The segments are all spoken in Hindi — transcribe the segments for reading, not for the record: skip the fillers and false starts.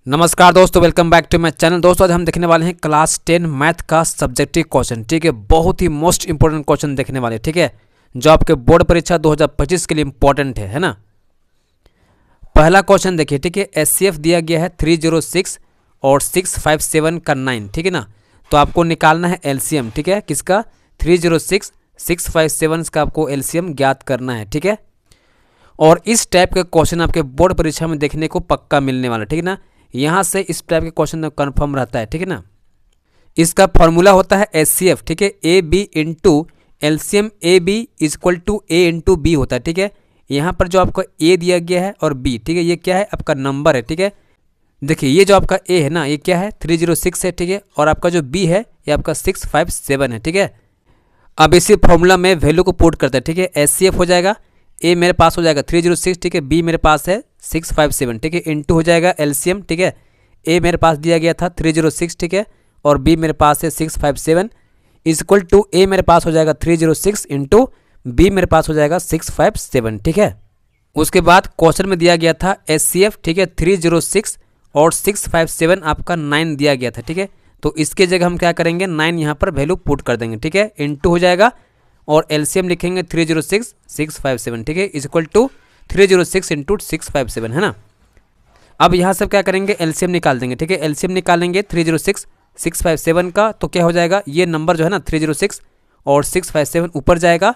नमस्कार दोस्तों, welcome back to my channel. दोस्तों आज हम देखने वाले हैं क्लास 10 मैथ का सब्जेक्टिव क्वेश्चन। ठीक है, बहुत ही मोस्ट इंपॉर्टेंट क्वेश्चन देखने वाले। ठीक है, जो आपके बोर्ड परीक्षा 2025 के लिए इंपॉर्टेंट है ना। पहला क्वेश्चन देखिए। ठीक है, एचसीएफ दिया गया है 306 और 657 का 9। ठीक है ना, तो आपको निकालना है एलसीएम। ठीक है, किसका? 306 657 का आपको एलसीएम ज्ञात करना है। ठीक है, और इस टाइप का क्वेश्चन आपके बोर्ड परीक्षा में देखने को पक्का मिलने वाला। ठीक है ना, यहाँ से इस टाइप के क्वेश्चन कन्फर्म रहता है। ठीक है ना, इसका फॉर्मूला होता है एचसीएफ। ठीक है, a b into LCM a b is equal to a into b होता है। ठीक है, यहाँ पर जो आपका ए दिया गया है और बी, ठीक है, ये क्या है? आपका नंबर है। ठीक है, देखिए ये जो आपका ए है ना, ये क्या है? 306 है। ठीक है, और आपका जो बी है ये आपका 657 है। ठीक है, अब इसी फॉर्मूला में वैल्यू को पुट करते हैं। ठीक है, एचसीएफ हो जाएगा, ए मेरे पास हो जाएगा 306। ठीक है, बी मेरे पास है 657। ठीक है, इंटू हो जाएगा एलसीएम। ठीक है, ए मेरे पास दिया गया था 306। ठीक है, और बी मेरे पास है 657 इजक्वल टू ए मेरे पास हो जाएगा 306 इंटू बी मेरे पास हो जाएगा 657। ठीक है, उसके बाद क्वेश्चन में दिया गया था एचसीएफ। ठीक है, 306 और 657 आपका 9 दिया गया था। ठीक है, तो इसके जगह हम क्या करेंगे? 9 यहाँ पर वैल्यू पुट कर देंगे। ठीक है, इंटू हो जाएगा और एलसीएम लिखेंगे 306 657। ठीक है, इक्वल टू 306 इंटू 657 है ना। अब यहाँ से क्या करेंगे? एलसीएम निकाल देंगे। ठीक है, एलसीएम निकालेंगे 306 657 का, तो क्या हो जाएगा? ये नंबर जो है ना 306 और 657 ऊपर जाएगा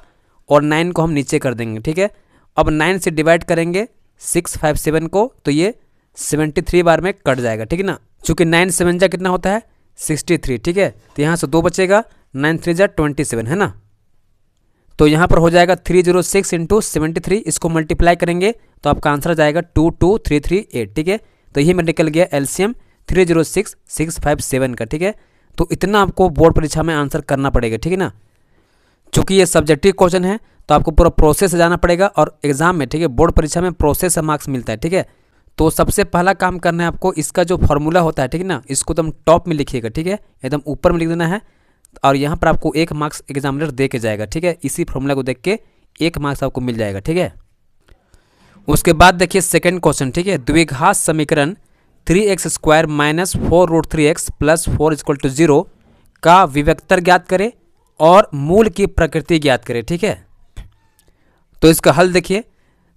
और 9 को हम नीचे कर देंगे। ठीक है, अब 9 से डिवाइड करेंगे 657 को, तो ये 73 बार में कट जाएगा। ठीक है ना, चूँकि 9 7 जा कितना होता है? 63। ठीक है, तो यहाँ से 2 बचेगा, 9 3 जा 27 है ना। तो यहाँ पर हो जाएगा 306 इंटू 73, इसको मल्टीप्लाई करेंगे तो आपका आंसर जाएगा 22338। ठीक है, तो यही में निकल गया एलसीएम 306 657 का। ठीक है, तो इतना आपको बोर्ड परीक्षा में आंसर करना पड़ेगा। ठीक है ना, चूँकि ये सब्जेक्टिव क्वेश्चन है तो आपको पूरा प्रोसेस से जाना पड़ेगा और एग्जाम में, ठीक है, बोर्ड परीक्षा में प्रोसेस से मार्क्स मिलता है। ठीक है, तो सबसे पहला काम करना है आपको, इसका जो फॉर्मूला होता है, ठीक है ना, इसको तो हम टॉप में लिखिएगा। ठीक है, एकदम ऊपर में लिख देना है और यहाँ पर आपको 1 मार्क्स एग्जामिनर दे के जाएगा। ठीक है, इसी फॉर्मूला को देख के 1 मार्क्स आपको मिल जाएगा। ठीक है, उसके बाद देखिए सेकंड क्वेश्चन। ठीक है, द्विघात समीकरण 3x² minus 4√3x plus 4 equal to 0 का विवेक्तर ज्ञात करें और मूल की प्रकृति ज्ञात करें। ठीक है, तो इसका हल देखिए।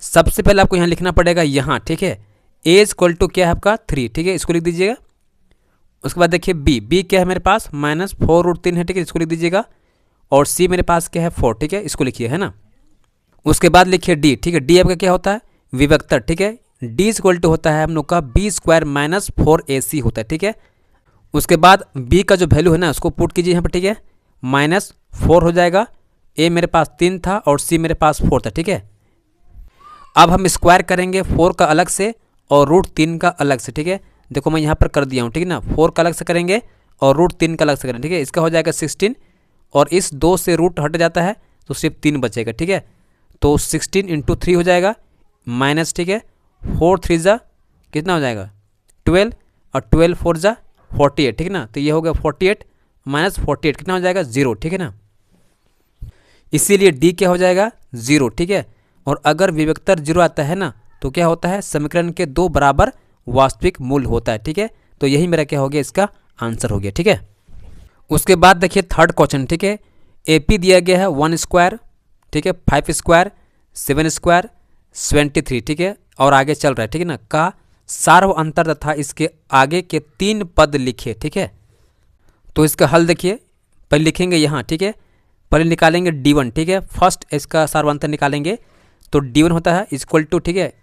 सबसे पहले आपको यहाँ लिखना पड़ेगा यहाँ। ठीक है, a इक्वल टू क्या है आपका 3। ठीक है, इसको लिख दीजिएगा। उसके बाद देखिए बी क्या है मेरे पास? माइनस 4√3 है। ठीक है, इसको लिख दीजिएगा। और सी मेरे पास क्या है? 4। ठीक है, इसको लिखिए, है ना। उसके बाद लिखिए डी। ठीक है, डी आपका क्या होता है? विवेक्तर। ठीक है, डी इक्वल टू होता है हम लोग का b² माइनस 4ac होता है। ठीक है, उसके बाद बी का जो वैल्यू है ना उसको पुट कीजिए यहाँ पर। ठीक है, माइनस 4 हो जाएगा, ए मेरे पास 3 था और सी मेरे पास 4 था। ठीक है, अब हम स्क्वायर करेंगे 4 का अलग से और √3 का अलग से। ठीक है, देखो मैं यहाँ पर कर दिया हूँ। ठीक है ना, 4 का अलग से करेंगे और √3 का अलग से करेंगे। ठीक है, इसका हो जाएगा 16 और इस 2 से रूट हट जाता है तो सिर्फ 3 बचेगा। ठीक है, तो 16 इंटू 3 हो जाएगा माइनस। ठीक है, 4 3 जा कितना हो जाएगा? 12 और 12 4 जा 48। ठीक है ना, तो ये हो गया 48 माइनस 48 कितना हो जाएगा? 0। ठीक है ना, इसीलिए डी क्या हो जाएगा? 0। ठीक है, और अगर विवेक्तर 0 आता है ना तो क्या होता है? समीकरण के 2 बराबर वास्तविक मूल होता है। ठीक है, तो यही मेरा क्या हो गया? इसका आंसर हो गया। ठीक है, उसके बाद देखिए थर्ड क्वेश्चन। ठीक है, एपी दिया गया है 1², ठीक है, 5², 7², 73। ठीक है, और आगे चल रहा है। ठीक है ना, का सार्व अंतर तथा इसके आगे के 3 पद लिखे। ठीक है, तो इसका हल देखिए। पहले लिखेंगे यहाँ। ठीक है, पहले निकालेंगे D1। ठीक है, फर्स्ट इसका सार्व अंतर निकालेंगे तो D1 होता है इक्वल टू, ठीक है,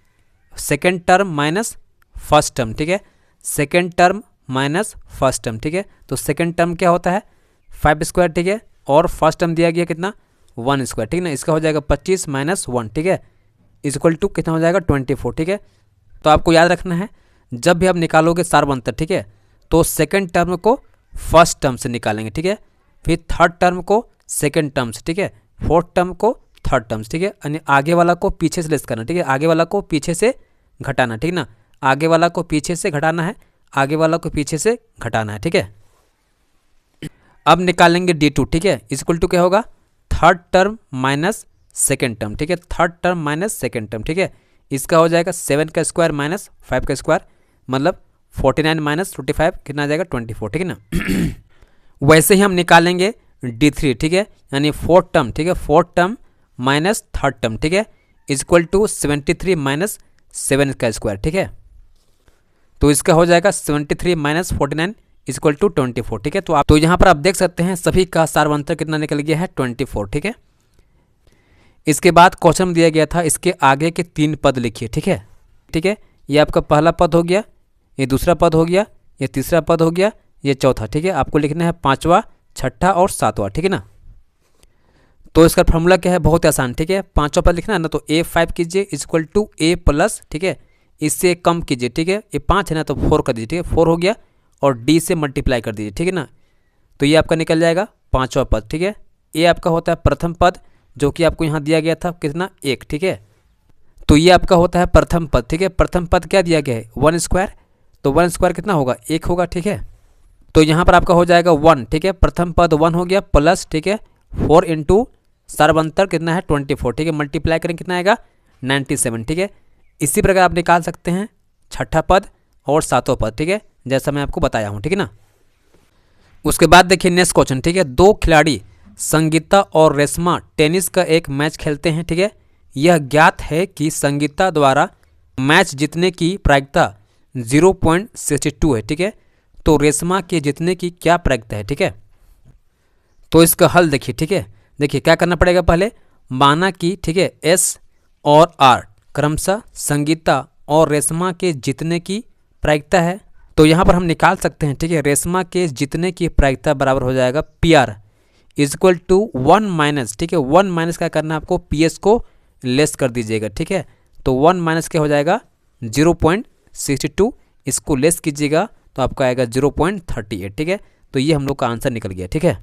second term minus first term. ठीक है, second term minus first term. ठीक है, तो सेकेंड टर्म क्या होता है? 5²। ठीक है, और फर्स्ट टर्म दिया गया कितना? 1²। ठीक है ना, इसका हो जाएगा 25 माइनस 1। ठीक है, इक्वल टू कितना हो जाएगा? 24। ठीक है, तो आपको याद रखना है जब भी आप निकालोगे सार्व अंतर, ठीक है, तो सेकेंड टर्म को फर्स्ट टर्म से निकालेंगे। ठीक है, फिर थर्ड टर्म को सेकेंड टर्म से। ठीक है, फोर्थ टर्म को थर्ड टर्म से। ठीक है, यानी आगे वाला को पीछे से लेस करना। ठीक है, आगे वाला को पीछे से घटाना। ठीक है ना, आगे वाला को पीछे से घटाना है, आगे वाला को पीछे से घटाना है। ठीक है, अब निकालेंगे D2। ठीक है, इक्वल टू क्या होगा? Third term minus second term. ठीक है, third term minus second term. ठीक है, इसका हो जाएगा 7² माइनस 5² मतलब 49 माइनस 25 कितना आ जाएगा 24, ठीक है ना। वैसे ही हम निकालेंगे D3, ठीक है, यानी फोर्थ टर्म, ठीक है, fourth term minus third term, ठीक है, इक्वल टू 73 माइनस 7 का स्क्वायर, ठीक है। तो इसका हो जाएगा 73 माइनस 49 इक्वल टू 24, ठीक है। तो यहाँ पर आप देख सकते हैं सभी का सार्वंतर कितना निकल गया है 24, ठीक है। इसके बाद क्वेश्चन दिया गया था इसके आगे के 3 पद लिखिए, ठीक है, ठीक है। ये आपका पहला पद हो गया, ये दूसरा पद हो गया, ये तीसरा पद हो गया, ये चौथा, ठीक है। आपको लिखना है 5वां, 6ठा और 7वां, ठीक है ना। तो इसका फॉर्मूला क्या है, बहुत आसान, ठीक है। 5वां पद लिखना है ना, तो A5 कीजिए इक्वल टू A प्लस, ठीक है, इससे कम कीजिए, ठीक है, ये 5 है ना तो 4 कर दीजिए, ठीक है, 4 हो गया, और D से मल्टीप्लाई कर दीजिए, ठीक है ना। तो ये आपका निकल जाएगा 5वां पद, ठीक है। ये आपका होता है प्रथम पद, जो कि आपको यहाँ दिया गया था कितना 1, ठीक है। तो ये आपका होता है प्रथम पद, ठीक है। प्रथम पद क्या दिया गया है 1 स्क्वायर, तो 1 स्क्वायर कितना होगा 1 होगा, ठीक है। तो यहाँ पर आपका हो जाएगा 1, ठीक है, प्रथम पद 1 हो गया प्लस, ठीक है, 4 इंटू सार्वंतर कितना है 24, ठीक है, मल्टीप्लाई करेंगे कितना आएगा 97, ठीक है। इसी प्रकार आप निकाल सकते हैं 6ठा पद और 7वां पद, ठीक है, जैसा मैं आपको बताया हूँ, ठीक है ना। उसके बाद देखिए नेक्स्ट क्वेश्चन, ठीक है। 2 खिलाड़ी संगीता और रेशमा टेनिस का एक मैच खेलते हैं, ठीक है। यह ज्ञात है कि संगीता द्वारा मैच जीतने की प्रायिकता 0.62 है, ठीक है। तो रेशमा के जीतने की क्या प्रायिकता है, ठीक है। तो इसका हल देखिए, ठीक है। देखिए क्या करना पड़ेगा, पहले माना कि, ठीक है, S और R क्रमशः संगीता और रेशमा के जीतने की प्रायिकता है। तो यहाँ पर हम निकाल सकते हैं, ठीक है, रेशमा के जीतने की प्रायिकता बराबर हो जाएगा PR इक्वल टू 1 माइनस, ठीक है, 1 माइनस क्या करना है आपको PS को लेस कर दीजिएगा, ठीक है। तो 1 माइनस क्या हो जाएगा 0.62, इसको लेस कीजिएगा तो आपका आएगा 0.38, ठीक है। तो ये हम लोग का आंसर निकल गया, ठीक है।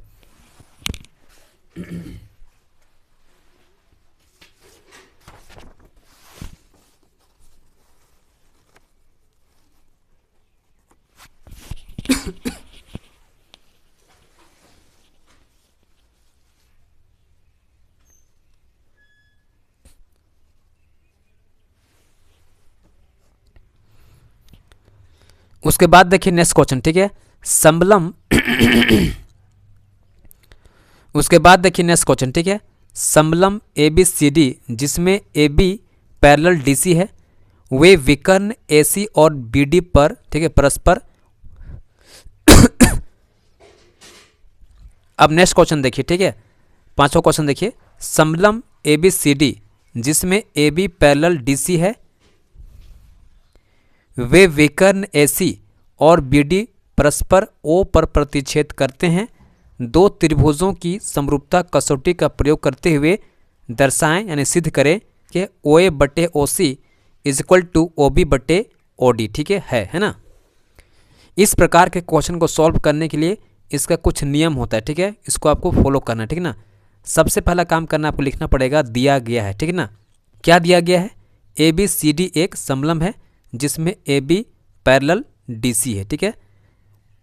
उसके बाद देखिए नेक्स्ट क्वेश्चन, ठीक है, संबलम उसके बाद देखिए नेक्स्ट क्वेश्चन, ठीक है, संबलम ABCD जिसमें AB पैरेलल DC है, वे विकर्ण AC और BD पर, ठीक है, परस्पर अब नेक्स्ट क्वेश्चन देखिए, ठीक है, 5वां क्वेश्चन देखिए, संबलम ABCD जिसमें AB पैरेलल DC है, वे विकर्ण AC और BD परस्पर O पर प्रतिच्छेद करते हैं। 2 त्रिभुजों की समरूपता कसौटी का प्रयोग करते हुए दर्शाएं, यानी सिद्ध करें कि OA बटे OC इक्वल टू OB बटे OD, ठीक है ना। इस प्रकार के क्वेश्चन को सॉल्व करने के लिए इसका कुछ नियम होता है, ठीक है, इसको आपको फॉलो करना है, ठीक है ना। सबसे पहला काम करना आपको लिखना पड़ेगा दिया गया है, ठीक है ना। क्या दिया गया है, ABCD एक समलम है जिसमें AB पैरेलल DC है, ठीक है।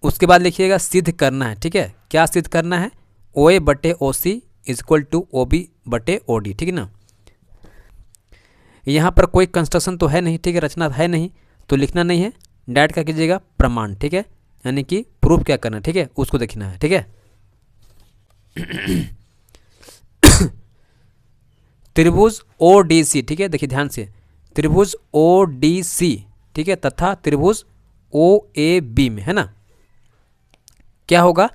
उसके बाद लिखिएगा सिद्ध करना है, ठीक है, क्या सिद्ध करना है OA बटे OC इक्वल टू OB बटे OD, ठीक है ना। यहाँ पर कोई कंस्ट्रक्शन तो है नहीं, ठीक है, रचना है नहीं, तो लिखना नहीं है, डायरेक्ट क्या कीजिएगा प्रमाण, ठीक है, यानी कि प्रूफ क्या करना है, ठीक है, उसको देखना है, ठीक है। त्रिभुज ODC, ठीक है, देखिए ध्यान से, त्रिभुज ODC, ठीक है, तथा त्रिभुज OAB में, है ना, क्या होगा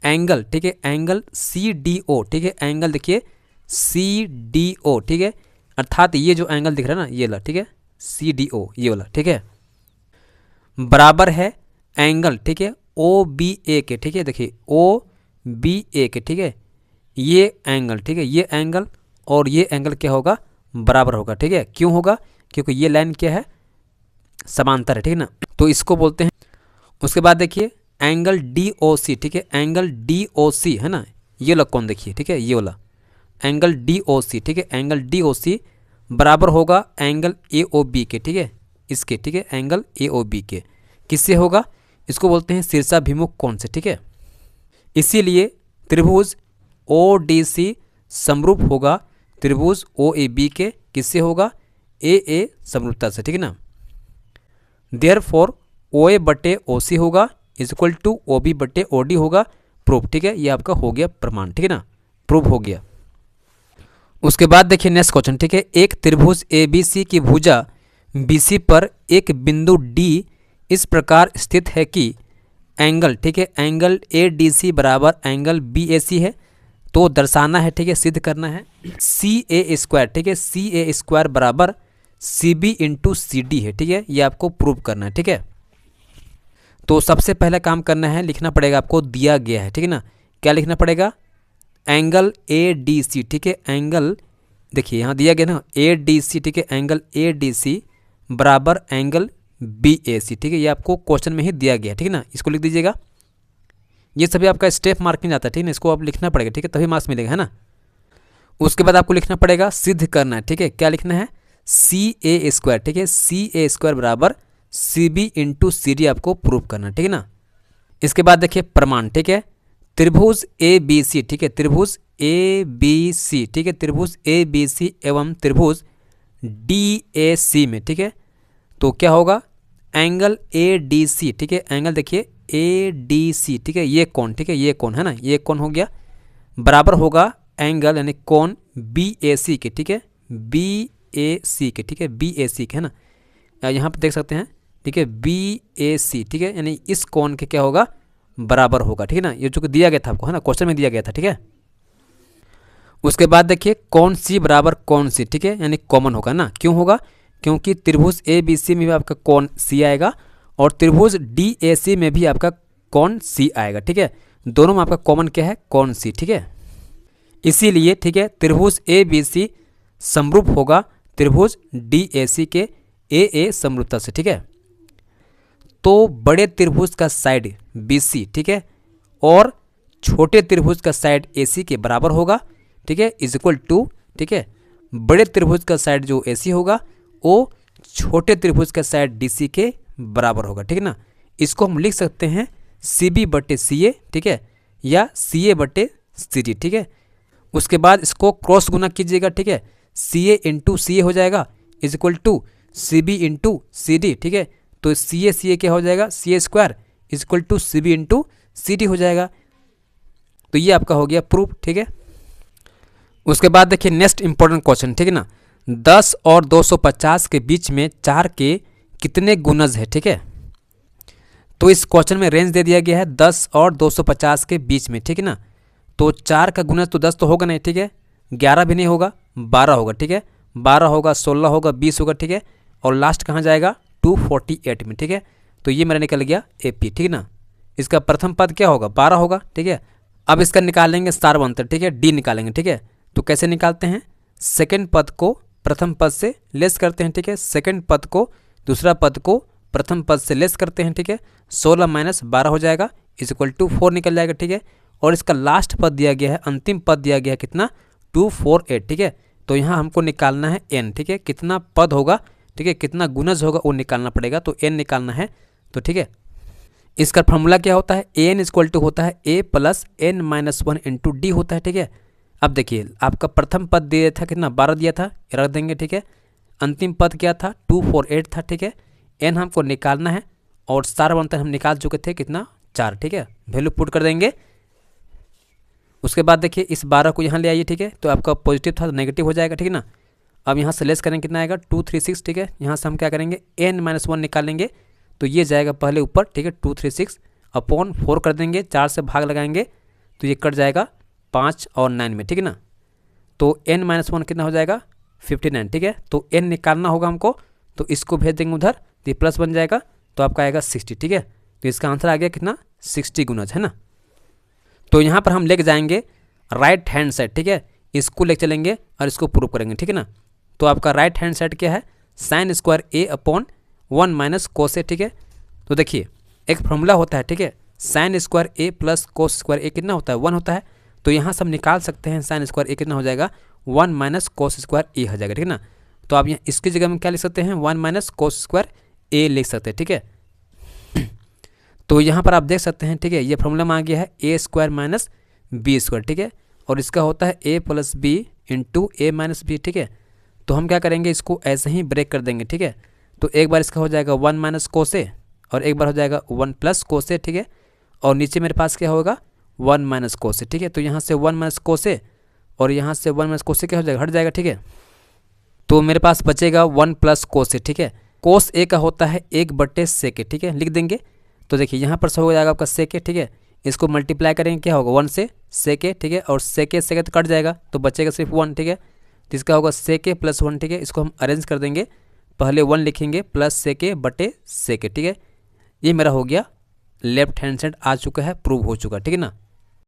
एंगल, ठीक है, एंगल CDO, ठीक है, एंगल देखिए CDO, ठीक है, अर्थात ये जो एंगल दिख रहा है ना ये वाला, ठीक है, CDO ये वाला, ठीक है, बराबर है एंगल, ठीक है, OBA के, ठीक है, देखिए OBA के, ठीक है, ये एंगल, ठीक है, ये एंगल और ये एंगल क्या होगा बराबर होगा, ठीक है। क्यों होगा, क्योंकि ये लाइन क्या है समांतर है, ठीक है ना, तो इसको बोलते हैं। उसके बाद देखिए एंगल DOC, ठीक है, एंगल DOC है ना, ये वाला कौन देखिए, ठीक है, ये वाला एंगल DOC, ठीक है, एंगल DOC बराबर होगा एंगल AOB के, ठीक है, इसके, ठीक है, एंगल AOB के किससे होगा, इसको बोलते हैं शीर्षाभिमुख कोण से, ठीक है। इसीलिए त्रिभुज ODC समरूप होगा त्रिभुज OAB के, किससे होगा AA समरूपता से, ठीक है ना। देयरफॉर ओ ए बटे ओ सी होगा is equal to O B बटे ओ डी होगा प्रूफ, ठीक है। ये आपका हो गया प्रमाण, ठीक है ना, प्रूफ हो गया। उसके बाद देखिए नेक्स्ट क्वेश्चन, ठीक है। एक त्रिभुज ए बी सी की भुजा बी सी पर एक बिंदु डी इस प्रकार स्थित है कि एंगल, ठीक है, एंगल ए डी सी बराबर एंगल बी ए सी है। तो दर्शाना है, ठीक है, सिद्ध करना है सी ए स्क्वायर, ठीक है, सी ए स्क्वायर बराबर C B into C D है, ठीक है। ये आपको प्रूव करना है, ठीक है। तो सबसे पहला काम करना है, लिखना पड़ेगा आपको, दिया गया है, ठीक है ना। क्या लिखना पड़ेगा, एंगल ए डी सी, ठीक है, एंगल देखिए यहाँ दिया गया ना ए डी सी, ठीक है, एंगल ए डी सी बराबर एंगल बी ए सी, ठीक है। ये आपको क्वेश्चन में ही दिया गया है, ठीक है ना। इसको लिख दीजिएगा, ये सभी आपका स्टेप मार्किंग जाता है, ठीक है ना। इसको आप लिखना पड़ेगा, ठीक है, तभी मार्क्स मिलेगा, है ना। उसके बाद आपको लिखना पड़ेगा, सिद्ध करना है, ठीक है। क्या लिखना है, सी ए स्क्वायर, ठीक है, सी ए स्क्वायर बराबर C B into C D आपको प्रूव करना है, ठीक है ना। इसके बाद देखिए प्रमाण, ठीक है, त्रिभुज ए बी सी, ठीक है, त्रिभुज ए बी सी, ठीक है, त्रिभुज ए बी सी एवं त्रिभुज डी ए सी में, ठीक है, तो क्या होगा, एंगल ए डी सी, ठीक है, एंगल देखिए ए डी सी, ठीक है, ये कोण, ठीक है, ये कोण है ना, ये कोण हो गया, बराबर होगा एंगल यानी कोण बी ए सी के, ठीक है, बी ए सी के, ठीक है, बी ए सी के, है ना। यहाँ पर देख सकते हैं, ठीक है, बी ए सी, ठीक है, यानी इस कोण के क्या होगा, बराबर होगा, ठीक है ना। ये जो दिया गया था आपको, है ना, क्वेश्चन में दिया गया था, ठीक है। उसके बाद देखिए कोण सी बराबर कोण सी, ठीक है, यानी कॉमन होगा ना। क्यों होगा, क्योंकि त्रिभुज ए बी सी में भी आपका कोण सी आएगा और त्रिभुज डी ए सी में भी आपका कोण सी आएगा, ठीक है। दोनों में आपका कॉमन क्या है, कोण सी, ठीक है। इसीलिए, ठीक है, त्रिभुज ए बी सी समरूप होगा त्रिभुज डी ए सी के ए समरूपता से, ठीक है। तो बड़े त्रिभुज का साइड बी सी, ठीक है, और छोटे त्रिभुज का साइड ए सी के बराबर होगा, ठीक है, इज इक्वल टू, ठीक है, बड़े त्रिभुज का साइड जो ए सी होगा वो छोटे त्रिभुज का साइड डी सी के बराबर होगा, ठीक है ना। इसको हम लिख सकते हैं सी बी बटे सी ए, ठीक है, या सी ए बटे सी डी, ठीक है। उसके बाद इसको क्रॉस गुना कीजिएगा, ठीक है, सी ए इंटू सी ए हो जाएगा is equal to C B into C D, ठीक है। तो सी ए क्या हो जाएगा, C A square is equal to C B into C D हो जाएगा। तो ये आपका हो गया प्रूफ, ठीक है। उसके बाद देखिए नेक्स्ट इंपॉर्टेंट क्वेश्चन, ठीक है ना, 10 और 250 के बीच में 4 के कितने गुणज है, ठीक है। तो इस क्वेश्चन में रेंज दे दिया गया है 10 और 250 के बीच में, ठीक है ना। तो 4 का गुणज तो 10 तो होगा नहीं, ठीक है, 11 भी नहीं होगा, 12 होगा, ठीक है, 12 होगा, 16 होगा, 20 होगा, ठीक है, और लास्ट कहाँ जाएगा 248 में, ठीक है। तो ये मेरा निकल गया AP, ठीक है ना। इसका प्रथम पद क्या होगा, 12 होगा, ठीक है। अब इसका निकालेंगे सार्वंतर, ठीक है, D निकालेंगे, ठीक है। तो कैसे निकालते हैं, सेकंड पद को प्रथम पद से लेस करते हैं, ठीक है, सेकंड पद को दूसरा पद को प्रथम पद से लेस करते हैं, ठीक है, 16 माइनस 12 हो जाएगा इज इक्वल टू 4 निकल जाएगा, ठीक है। और इसका लास्ट पद दिया गया है, अंतिम पद दिया गया है कितना, 248, ठीक है। तो यहाँ हमको निकालना है n, ठीक है, कितना पद होगा, ठीक है, कितना गुणज होगा वो निकालना पड़ेगा, तो n निकालना है, तो ठीक है। इसका फॉर्मूला क्या होता है, an इक्वल टू होता है a plus n minus 1 into D होता है, ठीक है। अब देखिए आपका प्रथम पद दिया था कितना, 12 दिया था, रख देंगे, ठीक है। अंतिम पद क्या था, 248 था, ठीक है। n हमको निकालना है और सार्वंतर हम निकाल चुके थे कितना, 4, ठीक है, वैल्यू पुट कर देंगे। उसके बाद देखिए इस 12 को यहाँ ले आइए, ठीक है, तो आपका पॉजिटिव था तो नेगेटिव हो जाएगा, ठीक है ना। अब यहाँ से लेस करेंगे कितना आएगा, 236, ठीक है। यहाँ से हम क्या करेंगे, n माइनस 1 निकालेंगे, तो ये जाएगा पहले ऊपर, ठीक है, 236 अपॉन 4 कर देंगे, 4 से भाग लगाएंगे तो ये कट जाएगा 5 और 9 में, ठीक है ना। तो n माइनस 1 कितना हो जाएगा, 59, ठीक है। तो n निकालना होगा हमको, तो इसको भेज देंगे उधर, तो ये प्लस बन जाएगा, तो आपका आएगा 60, ठीक है। तो इसका आंसर आ गया कितना, 60 गुणज, है ना। तो यहाँ पर हम लेके जाएंगे राइट हैंड साइड, ठीक है, इसको लेके चलेंगे और इसको प्रूव करेंगे, ठीक है ना। तो आपका राइट हैंड साइड क्या है, sine square a upon 1 minus cos A, ठीक है। तो देखिए एक फॉर्मूला होता है, ठीक है, sine square a plus cos square a कितना होता है, 1 होता है। तो यहाँ से हम निकाल सकते हैं साइन स्क्वायर a कितना हो जाएगा, 1 माइनस कोस स्क्वायर a हो जाएगा, ठीक है ना। तो आप यहाँ इसकी जगह में क्या लिख सकते हैं, 1 माइनस कोस स्क्वायर a लिख सकते हैं, ठीक है। तो यहाँ पर आप देख सकते हैं, ठीक है, ये फॉर्मूला में आ गया है a square minus B square, ठीक है, और इसका होता है a plus B into A minus B, ठीक है। तो हम क्या करेंगे, इसको ऐसे ही ब्रेक कर देंगे, ठीक है। तो एक बार इसका हो जाएगा 1 माइनस कोस ए और एक बार हो जाएगा 1 प्लस कोसे, ठीक है। और नीचे मेरे पास क्या होगा 1 माइनस कोसे, ठीक है। तो यहाँ से 1 माइनस कोसे और यहाँ से 1 माइनस कोसे क्या हो जाएगा, हट जाएगा, ठीक है। तो मेरे पास बचेगा 1 प्लस कोसे, ठीक है। कोस ए का होता है 1/सेके, ठीक है, लिख देंगे। तो देखिए यहाँ पर हो जाएगा आपका सेके, ठीक है। इसको मल्टीप्लाई करेंगे क्या होगा 1 से सेके, ठीक है। और सेके सेके तो कट जाएगा तो बचेगा सिर्फ 1, ठीक है। जिसका होगा सेके प्लस 1, ठीक है। इसको हम अरेंज कर देंगे, पहले 1 लिखेंगे प्लस सेके बटे सेके, ठीक है। ये मेरा हो गया लेफ्ट हैंड साइड आ चुका है, प्रूव हो चुका, ठीक है ना।